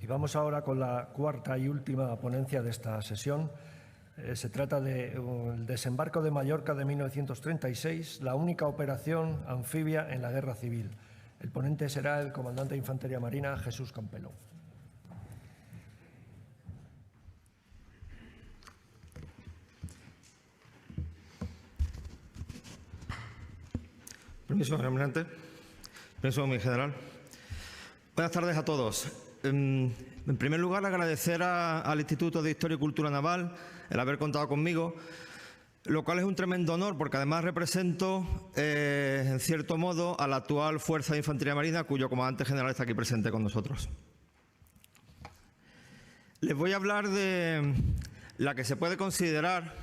Y vamos ahora con la cuarta y última ponencia de esta sesión. Se trata del desembarco de Mallorca de 1936, la única operación anfibia en la Guerra Civil. El ponente será el comandante de Infantería Marina, Jesús Campelo. Permiso, señor almirante. Permiso, mi general. Buenas tardes a todos. En primer lugar, agradecer al Instituto de Historia y Cultura Naval el haber contado conmigo, lo cual es un tremendo honor porque además represento, en cierto modo, a la actual Fuerza de Infantería Marina, cuyo comandante general está aquí presente con nosotros. Les voy a hablar de la que se puede considerar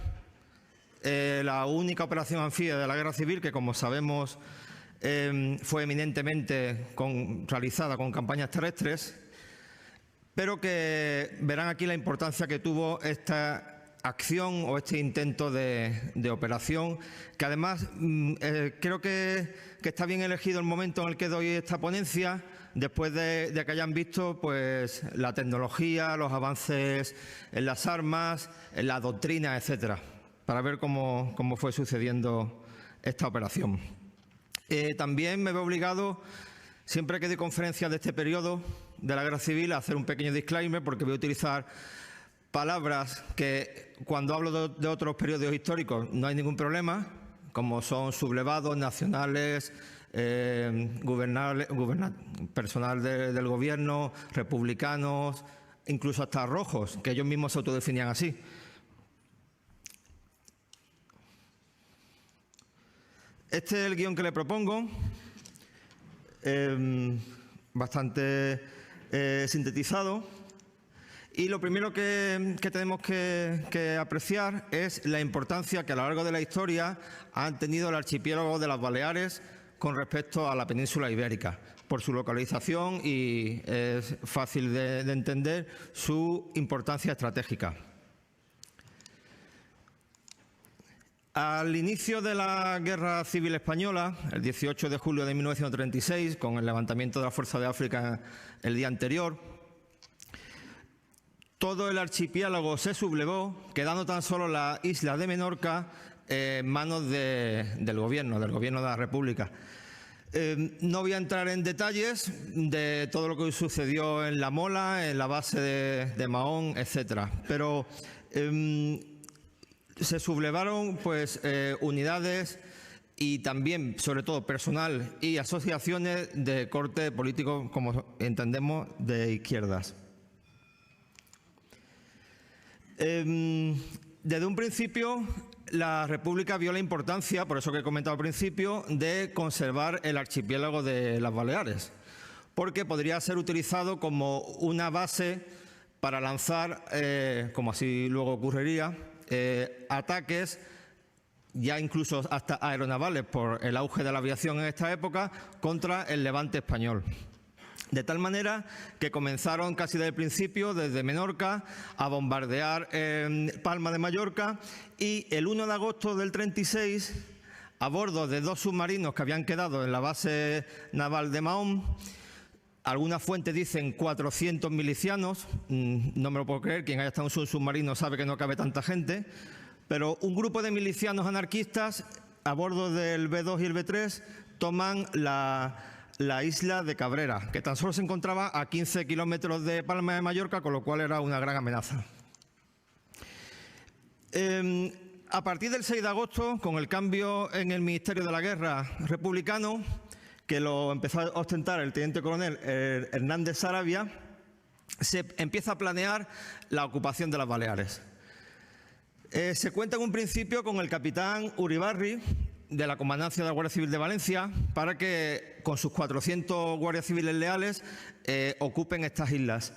la única operación anfibia de la Guerra Civil, que como sabemos fue eminentemente realizada con campañas terrestres, pero que verán aquí la importancia que tuvo esta acción o este intento de operación, que además creo que está bien elegido el momento en el que doy esta ponencia, después de que hayan visto pues la tecnología, los avances en las armas, en la doctrina, etcétera, para ver cómo fue sucediendo esta operación. También me veo obligado, siempre que doy conferencias de este periodo de la Guerra Civil, a hacer un pequeño disclaimer, porque voy a utilizar palabras que cuando hablo de otros periodos históricos no hay ningún problema, como son sublevados, nacionales, personal del gobierno, republicanos, incluso hasta rojos, que ellos mismos se autodefinían así. Este es el guión que le propongo, bastante sintetizado. Y lo primero que tenemos que apreciar es la importancia que a lo largo de la historia han tenido el archipiélago de las Baleares con respecto a la península ibérica, por su localización y es fácil de entender su importancia estratégica. Al inicio de la Guerra Civil Española, el 18 de julio de 1936, con el levantamiento de la Fuerza de África el día anterior, todo el archipiélago se sublevó, quedando tan solo la isla de Menorca en manos del gobierno de la República. No voy a entrar en detalles de todo lo que sucedió en La Mola, en la base de Mahón, etcétera, pero se sublevaron pues, unidades y también, sobre todo, personal y asociaciones de corte político, como entendemos, de izquierdas. Desde un principio, la República vio la importancia, por eso que he comentado al principio, de conservar el archipiélago de las Baleares, porque podría ser utilizado como una base para lanzar, como así luego ocurriría, ataques ya incluso hasta aeronavales por el auge de la aviación en esta época contra el Levante español. De tal manera que comenzaron casi desde el principio, desde Menorca, a bombardear Palma de Mallorca y el 1 de agosto del 36, a bordo de 2 submarinos que habían quedado en la base naval de Mahón, algunas fuentes dicen 400 milicianos, no me lo puedo creer, quien haya estado en un submarino sabe que no cabe tanta gente, pero un grupo de milicianos anarquistas a bordo del B2 y el B3 toman la isla de Cabrera, que tan solo se encontraba a 15 kilómetros de Palma de Mallorca, con lo cual era una gran amenaza. A partir del 6 de agosto, con el cambio en el Ministerio de la Guerra republicano, que lo empezó a ostentar el teniente coronel Hernández Sarabia, se empieza a planear la ocupación de las Baleares. Se cuenta en un principio con el capitán Uribarri, de la Comandancia de la Guardia Civil de Valencia, para que con sus 400 guardias civiles leales ocupen estas islas.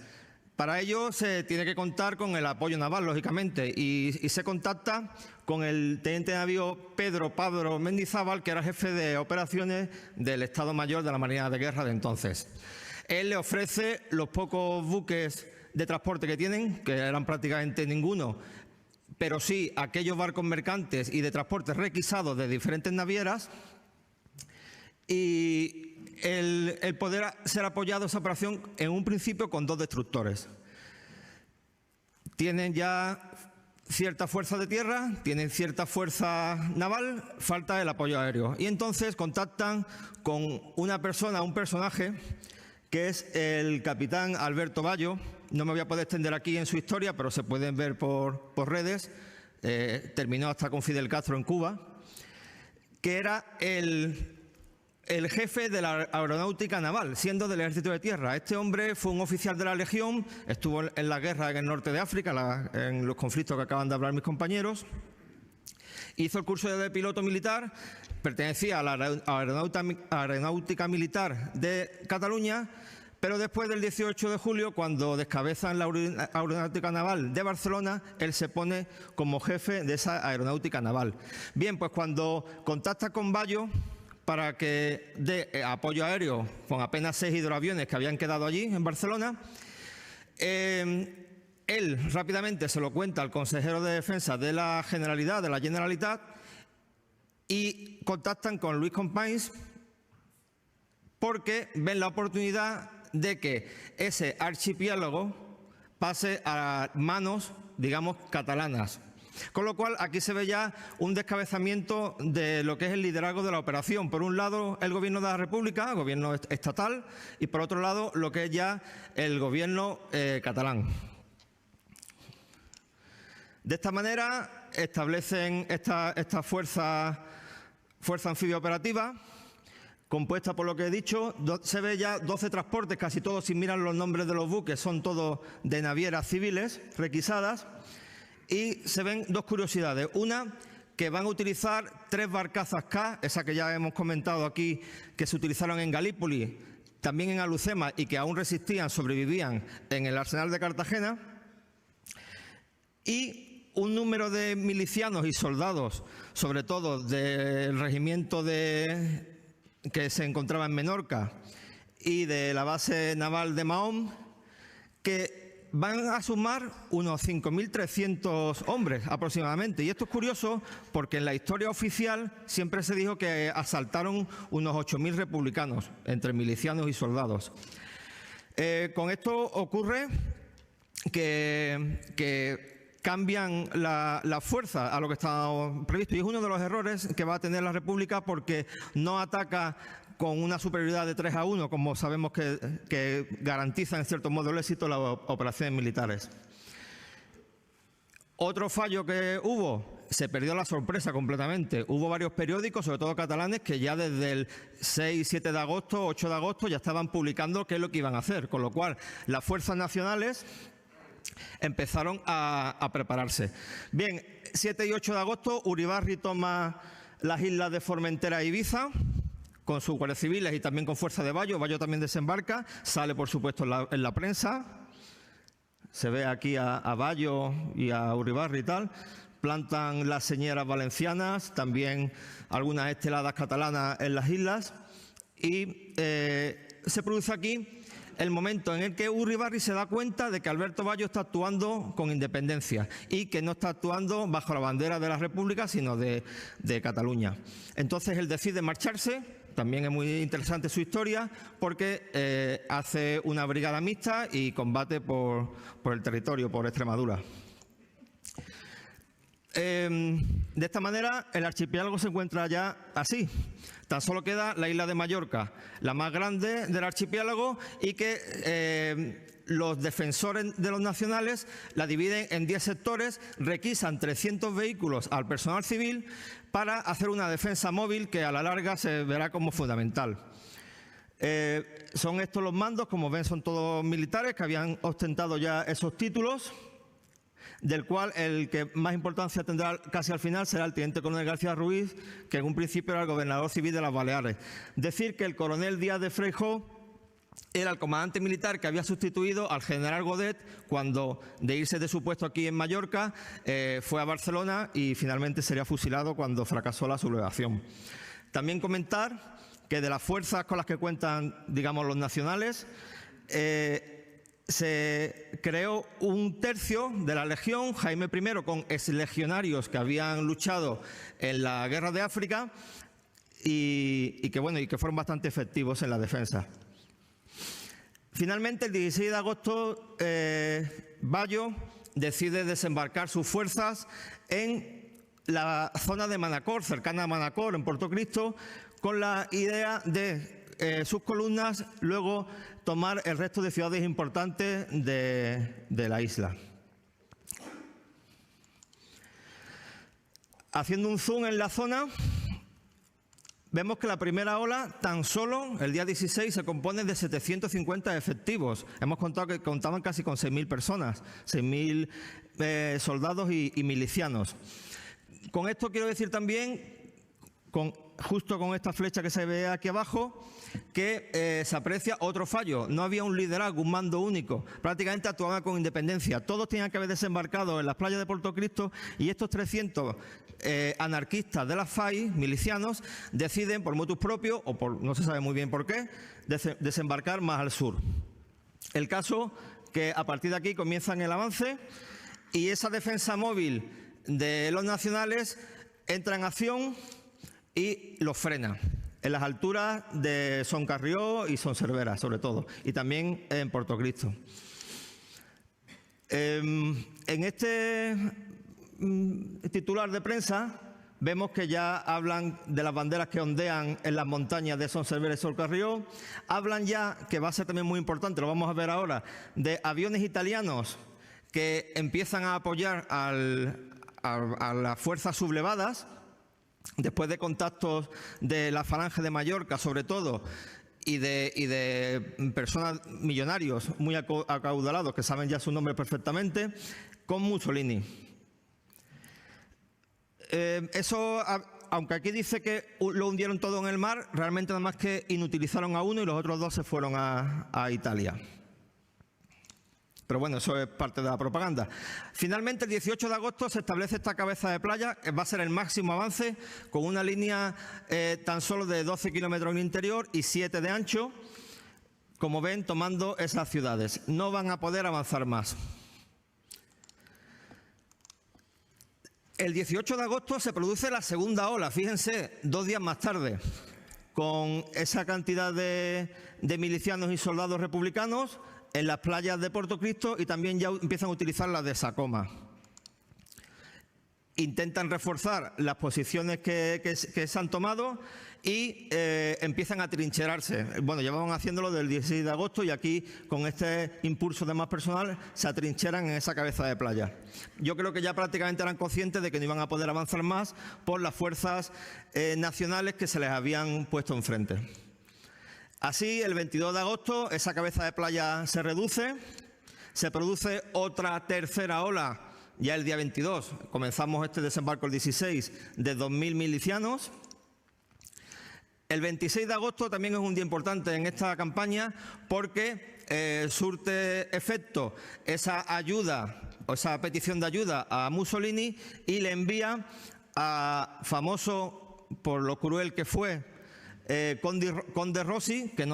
Para ello se tiene que contar con el apoyo naval, lógicamente, y se contacta con el teniente de navío Pedro Pablo Mendizábal, que era jefe de operaciones del Estado Mayor de la Marina de Guerra de entonces. Él le ofrece los pocos buques de transporte que tienen, que eran prácticamente ninguno, pero sí aquellos barcos mercantes y de transporte requisados de diferentes navieras, y el poder ser apoyado esa operación en un principio con 2 destructores. Tienen ya cierta fuerza de tierra, tienen cierta fuerza naval, falta el apoyo aéreo. Y entonces contactan con una persona, un personaje, que es el capitán Alberto Bayo. No me voy a poder extender aquí en su historia, pero se pueden ver por redes. Terminó hasta con Fidel Castro en Cuba, que era el jefe de la aeronáutica naval, siendo del Ejército de Tierra. Este hombre fue un oficial de la Legión, estuvo en la guerra en el norte de África, en los conflictos que acaban de hablar mis compañeros. Hizo el curso de piloto militar, pertenecía a la Aeronáutica Militar de Cataluña, pero después del 18 de julio, cuando descabezan la Aeronáutica Naval de Barcelona, él se pone como jefe de esa aeronáutica naval. Bien, pues cuando contacta con Bayo para que dé apoyo aéreo con apenas 6 hidroaviones que habían quedado allí en Barcelona, él rápidamente se lo cuenta al consejero de Defensa de la Generalitat, y contactan con Luis Companys porque ven la oportunidad de que ese archipiélago pase a manos, digamos, catalanas. Con lo cual, aquí se ve ya un descabezamiento de lo que es el liderazgo de la operación. Por un lado, el Gobierno de la República, el Gobierno estatal, y por otro lado, lo que es ya el Gobierno catalán. De esta manera, establecen esta fuerza anfibia operativa, compuesta por lo que he dicho. Se ve ya 12 transportes, casi todos, si miran los nombres de los buques, son todos de navieras civiles requisadas. Y se ven 2 curiosidades. Una, que van a utilizar 3 barcazas K, esa que ya hemos comentado aquí, que se utilizaron en Galípoli, también en Alucema, y que aún resistían, sobrevivían en el arsenal de Cartagena. Y un número de milicianos y soldados, sobre todo del regimiento que se encontraba en Menorca y de la base naval de Mahón, que van a sumar unos 5.300 hombres aproximadamente. Y esto es curioso porque en la historia oficial siempre se dijo que asaltaron unos 8.000 republicanos, entre milicianos y soldados. Con esto ocurre que cambian la fuerza a lo que estaba previsto. Y es uno de los errores que va a tener la República, porque no ataca con una superioridad de 3-1, como sabemos que garantizan en cierto modo el éxito de las operaciones militares. Otro fallo que hubo, se perdió la sorpresa completamente. Hubo varios periódicos, sobre todo catalanes, que ya desde el 6, 7 de agosto, 8 de agosto ya estaban publicando qué es lo que iban a hacer, con lo cual las fuerzas nacionales empezaron a prepararse. Bien, 7 y 8 de agosto, Uribarri toma las islas de Formentera e Ibiza, con sus guardias civiles y también con fuerza de Bayo. Bayo también desembarca, sale por supuesto en la prensa. Se ve aquí a Bayo y a Uribarri y tal. Plantan las señeras valencianas, también algunas esteladas catalanas en las islas. Y se produce aquí el momento en el que Uribarri se da cuenta de que Alberto Bayo está actuando con independencia y que no está actuando bajo la bandera de la República, sino de Cataluña. Entonces él decide marcharse. También es muy interesante su historia, porque hace una brigada mixta y combate por el territorio, por Extremadura. De esta manera, el archipiélago se encuentra ya así. Tan solo queda la isla de Mallorca, la más grande del archipiélago, y que los defensores de los nacionales la dividen en 10 sectores, requisan 300 vehículos al personal civil para hacer una defensa móvil que a la larga se verá como fundamental. Son estos los mandos, como ven son todos militares que habían ostentado ya esos títulos, del cual el que más importancia tendrá casi al final será el teniente coronel García Ruiz, que en un principio era el gobernador civil de las Baleares. Decir que el coronel Díaz de Freijóo era el comandante militar que había sustituido al general Godet cuando, de irse de su puesto aquí en Mallorca, fue a Barcelona y finalmente sería fusilado cuando fracasó la sublevación. También comentar que de las fuerzas con las que cuentan, digamos, los nacionales, se creó un tercio de la Legión, Jaime I, con exlegionarios que habían luchado en la Guerra de África, y que fueron bastante efectivos en la defensa. Finalmente, el 16 de agosto, Bayo decide desembarcar sus fuerzas en la zona de Manacor, cercana a Manacor, en Puerto Cristo, con la idea de sus columnas luego tomar el resto de ciudades importantes de la isla. Haciendo un zoom en la zona, vemos que la primera ola, tan solo el día 16, se compone de 750 efectivos. Hemos contado que contaban casi con 6.000 personas, 6.000 soldados y milicianos. Con esto quiero decir también, justo con esta flecha que se ve aquí abajo, que se aprecia otro fallo. No había un liderazgo, un mando único. Prácticamente actuaban con independencia. Todos tenían que haber desembarcado en las playas de Puerto Cristo y estos 300 anarquistas de las FAI, milicianos, deciden por motus propio, o por no se sabe muy bien por qué, desembarcar más al sur. El caso que a partir de aquí comienzan el avance y esa defensa móvil de los nacionales entra en acción y los frena en las alturas de Son Carrió y Son Cervera, sobre todo, y también en Puerto Cristo. En este titular de prensa vemos que ya hablan de las banderas que ondean en las montañas de Son Cervera y Son Carrió. Hablan ya, que va a ser también muy importante, lo vamos a ver ahora, de aviones italianos que empiezan a apoyar a las fuerzas sublevadas, después de contactos de la Falange de Mallorca, sobre todo, y de personas millonarios muy acaudalados, que saben ya su nombre perfectamente, con Mussolini. Eso, aunque aquí dice que lo hundieron todo en el mar, realmente nada más que inutilizaron a uno y los otros dos se fueron a Italia. Pero bueno, eso es parte de la propaganda. Finalmente, el 18 de agosto se establece esta cabeza de playa, que va a ser el máximo avance, con una línea tan solo de 12 kilómetros en el interior y 7 de ancho, como ven, tomando esas ciudades. No van a poder avanzar más. El 18 de agosto se produce la segunda ola, fíjense, 2 días más tarde, con esa cantidad de milicianos y soldados republicanos en las playas de Puerto Cristo, y también ya empiezan a utilizar las de Sacoma. Intentan reforzar las posiciones que se han tomado y empiezan a trincherarse. Bueno, llevaban haciéndolo del 16 de agosto y aquí, con este impulso de más personal, se atrincheran en esa cabeza de playa. Yo creo que ya prácticamente eran conscientes de que no iban a poder avanzar más por las fuerzas nacionales que se les habían puesto enfrente. Así, el 22 de agosto, esa cabeza de playa se reduce, se produce otra tercera ola, ya el día 22, comenzamos este desembarco el 16, de 2.000 milicianos. El 26 de agosto también es un día importante en esta campaña porque surte efecto esa ayuda, o esa petición de ayuda a Mussolini, y le envía a famoso por lo cruel que fue, Conde Rossi, que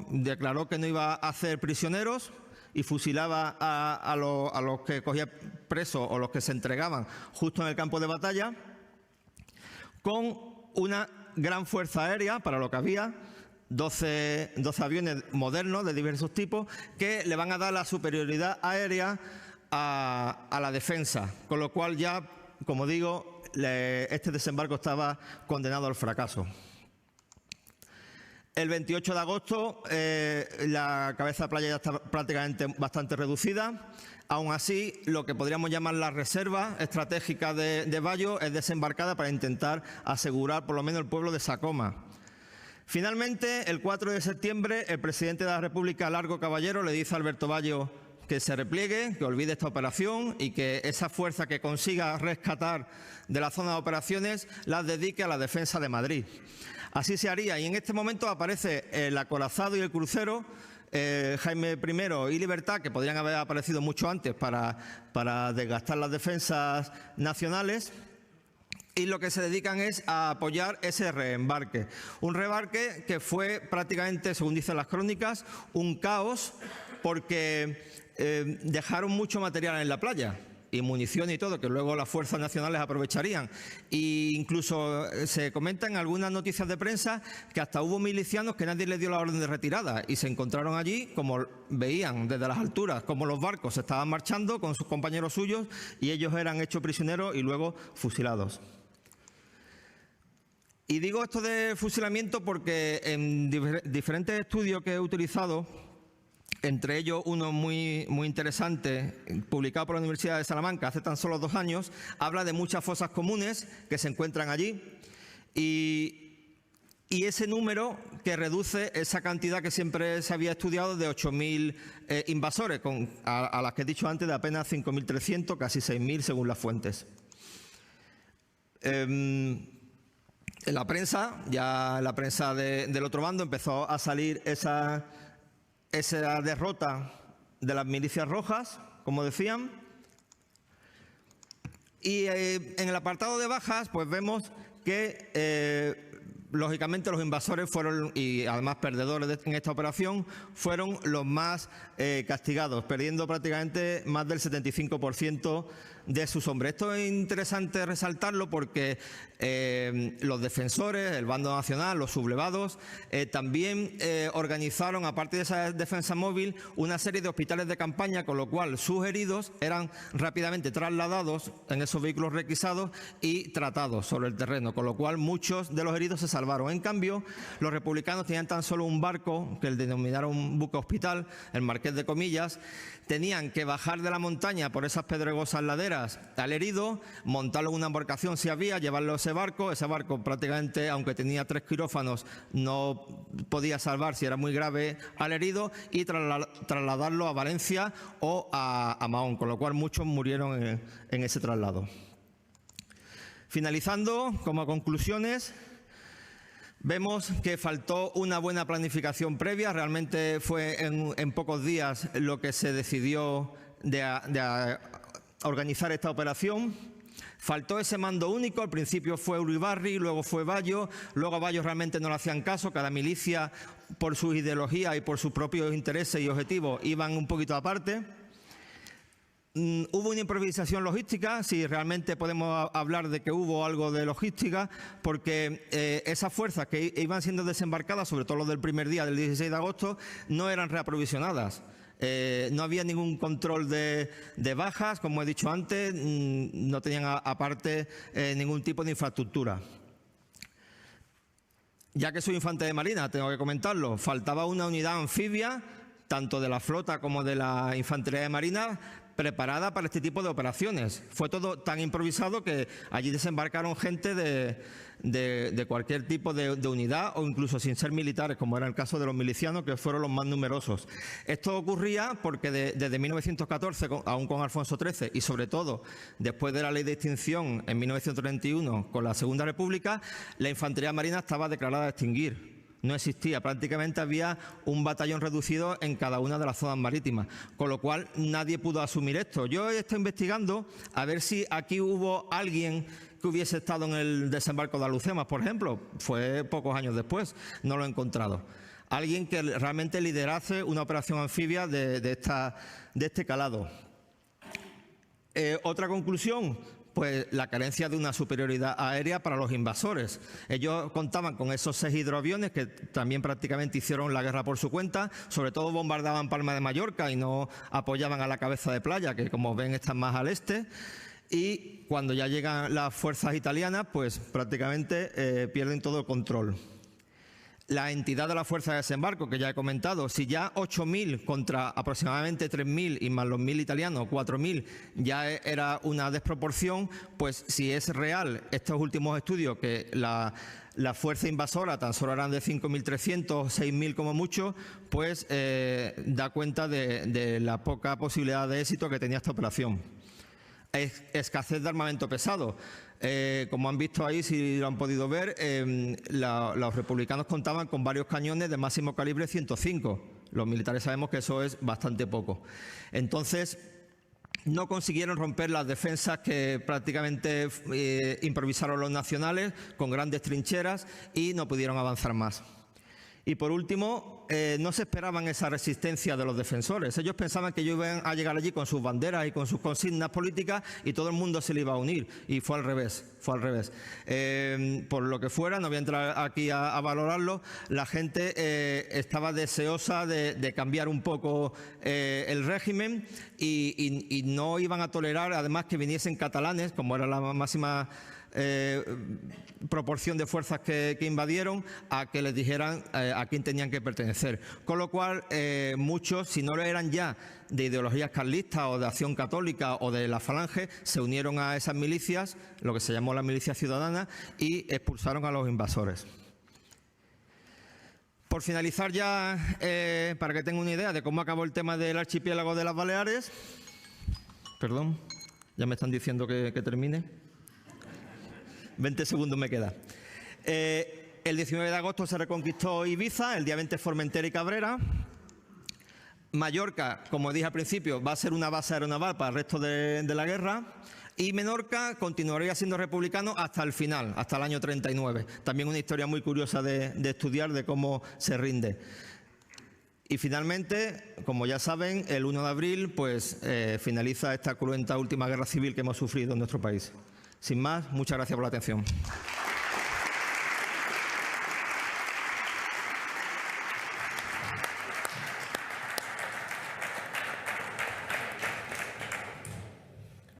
declaró que no iba a hacer prisioneros y fusilaba a los que cogía presos o los que se entregaban justo en el campo de batalla, con una gran fuerza aérea, para lo que había, 12 aviones modernos de diversos tipos, que le van a dar la superioridad aérea a la defensa, con lo cual ya, como digo, este desembarco estaba condenado al fracaso. El 28 de agosto la cabeza de playa ya está prácticamente bastante reducida. Aún así, lo que podríamos llamar la reserva estratégica de Bayo es desembarcada para intentar asegurar por lo menos el pueblo de Sacoma. Finalmente, el 4 de septiembre, el presidente de la República, Largo Caballero, le dice a Alberto Bayo que se repliegue, que olvide esta operación y que esa fuerza que consiga rescatar de la zona de operaciones las dedique a la defensa de Madrid. Así se haría, y en este momento aparece el acorazado y el crucero Jaime I y Libertad, que podrían haber aparecido mucho antes para desgastar las defensas nacionales, y lo que se dedican es a apoyar ese reembarque. Un reembarque que fue prácticamente, según dicen las crónicas, un caos, porque dejaron mucho material en la playa. y munición y todo, que luego las fuerzas nacionales aprovecharían. E incluso se comenta en algunas noticias de prensa que hasta hubo milicianos que nadie les dio la orden de retirada y se encontraron allí, como veían desde las alturas, como los barcos se estaban marchando con sus compañeros suyos y ellos eran hechos prisioneros y luego fusilados. Y digo esto de fusilamiento porque en diferentes estudios que he utilizado, entre ellos uno muy interesante, publicado por la Universidad de Salamanca hace tan solo 2 años, habla de muchas fosas comunes que se encuentran allí y ese número que reduce esa cantidad que siempre se había estudiado de 8.000 invasores, a las que he dicho antes de apenas 5.300, casi 6.000 según las fuentes. En la prensa, ya en la prensa del otro bando, empezó a salir esa derrota de las milicias rojas, como decían. Y en el apartado de bajas, pues vemos que lógicamente los invasores fueron, y además perdedores en esta operación, fueron los más castigados, perdiendo prácticamente más del 75% de sus hombres. Esto es interesante resaltarlo porque los defensores, el bando nacional, los sublevados, también organizaron, aparte de esa defensa móvil, una serie de hospitales de campaña, con lo cual sus heridos eran rápidamente trasladados en esos vehículos requisados y tratados sobre el terreno, con lo cual muchos de los heridos se salvaron. En cambio, los republicanos tenían tan solo un barco, que el denominaron buque hospital, el Marqués de Comillas. Tenían que bajar de la montaña por esas pedregosas laderas al herido, montarlo en una embarcación si había, llevarlo a ese barco prácticamente, aunque tenía 3 quirófanos, no podía salvar si era muy grave al herido, y trasladarlo a Valencia o a Mahón, con lo cual muchos murieron en ese traslado. Finalizando, como conclusiones, vemos que faltó una buena planificación previa. Realmente fue en pocos días lo que se decidió de organizar esta operación. Faltó ese mando único. Al principio fue Uribarri, luego fue Bayo. Luego a Bayo realmente no le hacían caso. Cada milicia, por sus ideologías y por sus propios intereses y objetivos, iban un poquito aparte. Hubo una improvisación logística, si realmente podemos hablar de que hubo algo de logística, porque esas fuerzas que iban siendo desembarcadas, sobre todo los del primer día, del 16 de agosto, no eran reaprovisionadas. No había ningún control de bajas, como he dicho antes, no tenían aparte ningún tipo de infraestructura. Ya que soy infante de marina, tengo que comentarlo, faltaba una unidad anfibia, tanto de la flota como de la infantería de marina, preparada para este tipo de operaciones. Fue todo tan improvisado que allí desembarcaron gente de cualquier tipo de unidad, o incluso sin ser militares, como era el caso de los milicianos, que fueron los más numerosos. Esto ocurría porque desde 1914, aún con Alfonso XIII, y sobre todo después de la ley de extinción en 1931 con la Segunda República, la infantería marina estaba declarada a extinguir. No existía, prácticamente había un batallón reducido en cada una de las zonas marítimas, con lo cual nadie pudo asumir esto. Yo he estado investigando a ver si aquí hubo alguien que hubiese estado en el desembarco de Alhucemas, por ejemplo. Fue pocos años después, no lo he encontrado. Alguien que realmente liderase una operación anfibia de este calado. Otra conclusión, pues la carencia de una superioridad aérea para los invasores. Ellos contaban con esos 6 hidroaviones que también prácticamente hicieron la guerra por su cuenta, sobre todo bombardeaban Palma de Mallorca y no apoyaban a la Cabeza de Playa, que como ven están más al este. Y cuando ya llegan las fuerzas italianas, pues prácticamente pierden todo el control. La entidad de la fuerza de desembarco, que ya he comentado, si ya 8.000 contra aproximadamente 3.000 y más los 1.000 italianos, 4.000, ya era una desproporción, pues si es real estos últimos estudios que la fuerza invasora tan solo eran de 5.300, 6.000 como mucho, pues da cuenta de la poca posibilidad de éxito que tenía esta operación. Escasez de armamento pesado. Como han visto ahí, si lo han podido ver, los republicanos contaban con varios cañones de máximo calibre 105. Los militares sabemos que eso es bastante poco. Entonces, no consiguieron romper las defensas que prácticamente improvisaron los nacionales con grandes trincheras y no pudieron avanzar más. Y por último, no se esperaban esa resistencia de los defensores. Ellos pensaban que ellos iban a llegar allí con sus banderas y con sus consignas políticas y todo el mundo se le iba a unir. Y fue al revés, fue al revés. Por lo que fuera, no voy a entrar aquí a valorarlo, la gente estaba deseosa de cambiar un poco el régimen y no iban a tolerar, además, que viniesen catalanes, como era la máxima proporción de fuerzas que invadieron, a que les dijeran a quién tenían que pertenecer. Con lo cual, muchos, si no lo eran ya de ideologías carlistas o de Acción Católica o de la Falange, se unieron a esas milicias, lo que se llamó la milicia ciudadana, y expulsaron a los invasores. Por finalizar ya, para que tengan una idea de cómo acabó el tema del archipiélago de las Baleares. Perdón, ya me están diciendo que termine. 20 segundos me queda. El 19 de agosto se reconquistó Ibiza, el día 20 Formentera y Cabrera. Mallorca, como dije al principio, va a ser una base aeronaval para el resto de la guerra. Y Menorca continuaría siendo republicano hasta el final, hasta el año 39. También una historia muy curiosa de estudiar de cómo se rinde. Y finalmente, como ya saben, el 1 de abril pues, finaliza esta cruenta última guerra civil que hemos sufrido en nuestro país. Sin más, muchas gracias por la atención.